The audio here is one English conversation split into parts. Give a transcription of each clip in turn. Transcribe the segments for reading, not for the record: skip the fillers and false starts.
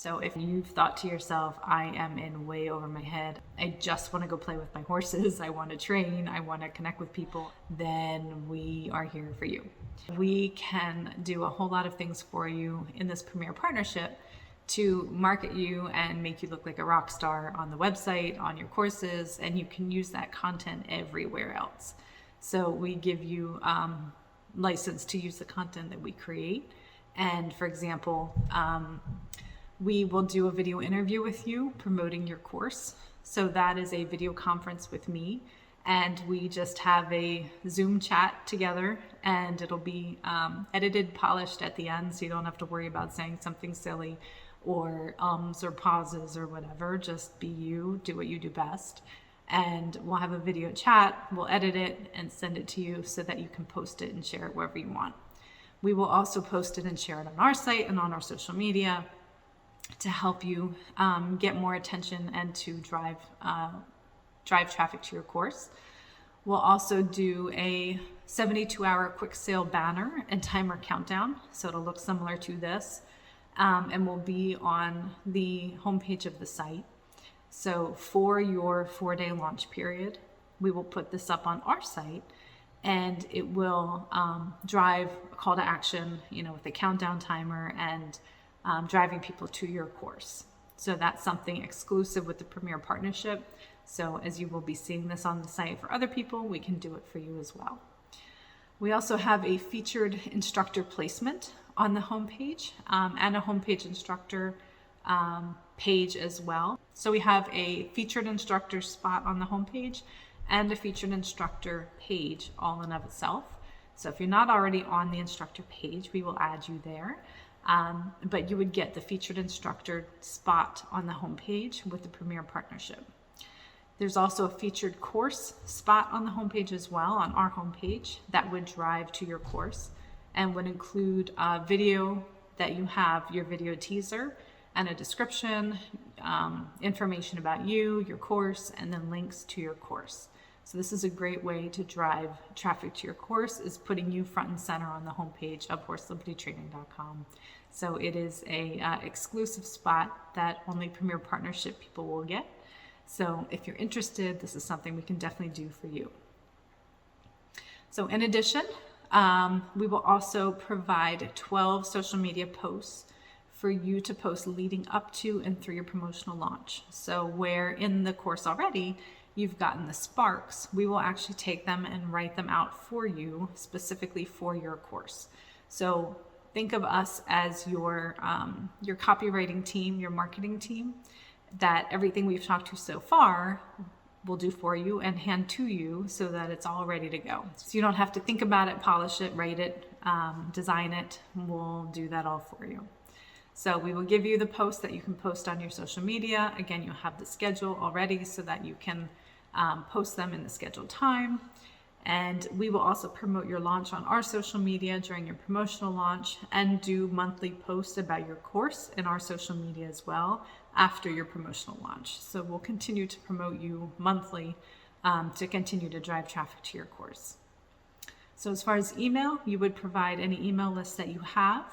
So if you've thought to yourself, I am in way over my head, I just want to go play with my horses, I want to train, I want to connect with people, then we are here for you. We can do a whole lot of things for you in this Premier Partnership to market you and make you look like a rock star on the website, on your courses, and you can use that content everywhere else. So we give you license to use the content that we create. And for example, we will do a video interview with you promoting your course. So that is a video conference with me, and we just have a Zoom chat together, and it'll be edited, polished at the end, so you don't have to worry about saying something silly or ums or pauses or whatever. Just be you, do what you do best. And we'll have a video chat, we'll edit it and send it to you so that you can post it and share it wherever you want. We will also post it and share it on our site and on our social media to help you get more attention and to drive traffic to your course. We'll also do a 72-hour quick sale banner and timer countdown, so it'll look similar to this, and will be on the homepage of the site. So for your 4-day launch period, we will put this up on our site, and it will drive a call to action, with a countdown timer and driving people to your course. So that's something exclusive with the Premier Partnership. So as you will be seeing this on the site for other people, we can do it for you as well. We also have a featured instructor placement on the homepage and a homepage instructor page as well. So we have a featured instructor spot on the homepage and a featured instructor page all in of itself. So if you're not already on the instructor page, we will add you there. But you would get the featured instructor spot on the homepage with the Premier Partnership. There's also a featured course spot on the homepage as well, on our homepage, that would drive to your course and would include a video that you have, your video teaser, and a description, information about you, your course, and then links to your course. So this is a great way to drive traffic to your course, is putting you front and center on the homepage of horselimpitytraining.com. So it is a exclusive spot that only Premier Partnership people will get. So if you're interested, this is something we can definitely do for you. So in addition, we will also provide 12 social media posts for you to post leading up to and through your promotional launch. So where in the course already you've gotten the sparks, we will actually take them and write them out for you specifically for your course. So think of us as your copywriting team, your marketing team, that everything we've talked to so far will do for you and hand to you so that it's all ready to go. So you don't have to think about it, polish it, write it, design it. We'll do that all for you. So we will give you the posts that you can post on your social media. Again, you'll have the schedule already so that you can post them in the scheduled time. And we will also promote your launch on our social media during your promotional launch and do monthly posts about your course in our social media as well after your promotional launch. So we'll continue to promote you monthly to continue to drive traffic to your course. So as far as email, you would provide any email lists that you have.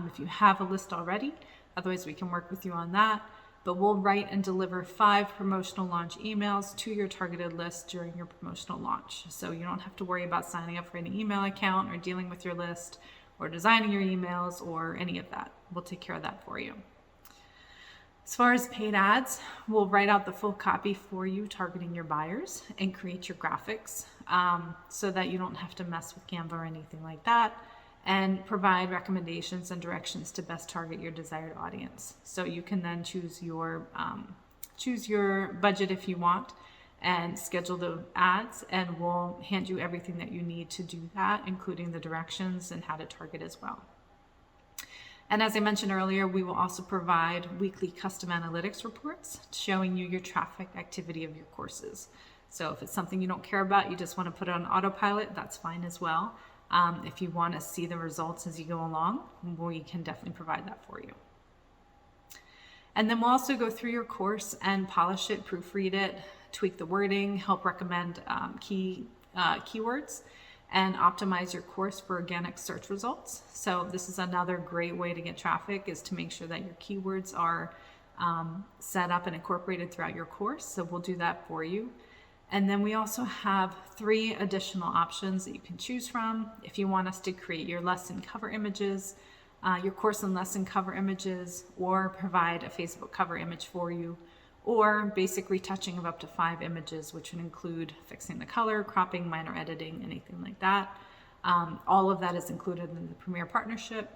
If you have a list already, otherwise we can work with you on that. But we'll write and deliver 5 promotional launch emails to your targeted list during your promotional launch. So you don't have to worry about signing up for any email account or dealing with your list or designing your emails or any of that. We'll take care of that for you. As far as paid ads, we'll write out the full copy for you targeting your buyers and create your graphics so that you don't have to mess with Canva or anything like that, and provide recommendations and directions to best target your desired audience. So you can then choose your budget if you want and schedule the ads, and we'll hand you everything that you need to do that, including the directions and how to target as well. And as I mentioned earlier, we will also provide weekly custom analytics reports showing you your traffic activity of your courses. So if it's something you don't care about, you just want to put it on autopilot, that's fine as well. If you want to see the results as you go along, we can definitely provide that for you. And then we'll also go through your course and polish it, proofread it, tweak the wording, help recommend keywords, and optimize your course for organic search results. So this is another great way to get traffic, is to make sure that your keywords are set up and incorporated throughout your course. So we'll do that for you. And then we also have 3 additional options that you can choose from. If you want us to create your lesson cover images, your course and lesson cover images, or provide a Facebook cover image for you, or basic retouching of up to 5 images, which would include fixing the color, cropping, minor editing, anything like that. All of that is included in the Premier Partnership,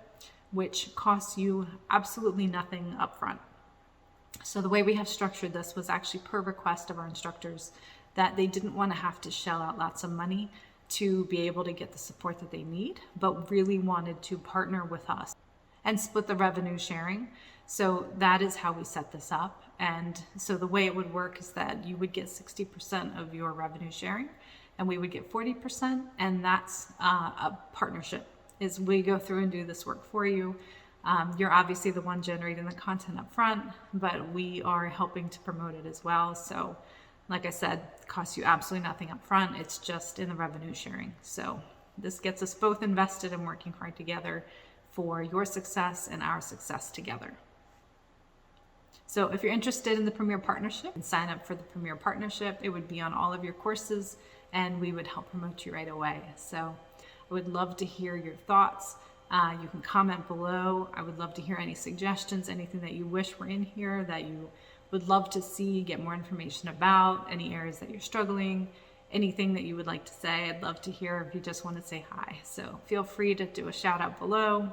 which costs you absolutely nothing upfront. So the way we have structured this was actually per request of our instructors, that they didn't want to have to shell out lots of money to be able to get the support that they need, but really wanted to partner with us and split the revenue sharing. So that is how we set this up. And so the way it would work is that you would get 60% of your revenue sharing and we would get 40%. And that's a partnership, is we go through and do this work for you. You're obviously the one generating the content up front, but we are helping to promote it as well. So like I said, it costs you absolutely nothing up front. It's just in the revenue sharing. So this gets us both invested and working hard together for your success and our success together. So if you're interested in the Premier Partnership, and sign up for the Premier Partnership. It would be on all of your courses and we would help promote you right away. So I would love to hear your thoughts. You can comment below. I would love to hear any suggestions, anything that you wish were in here that you would love to see, get more information about, any areas that you're struggling, anything that you would like to say. I'd love to hear if you just want to say hi. So feel free to do a shout out below,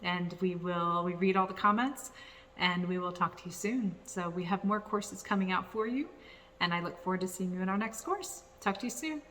and we read all the comments and we will talk to you soon. So we have more courses coming out for you and I look forward to seeing you in our next course. Talk to you soon.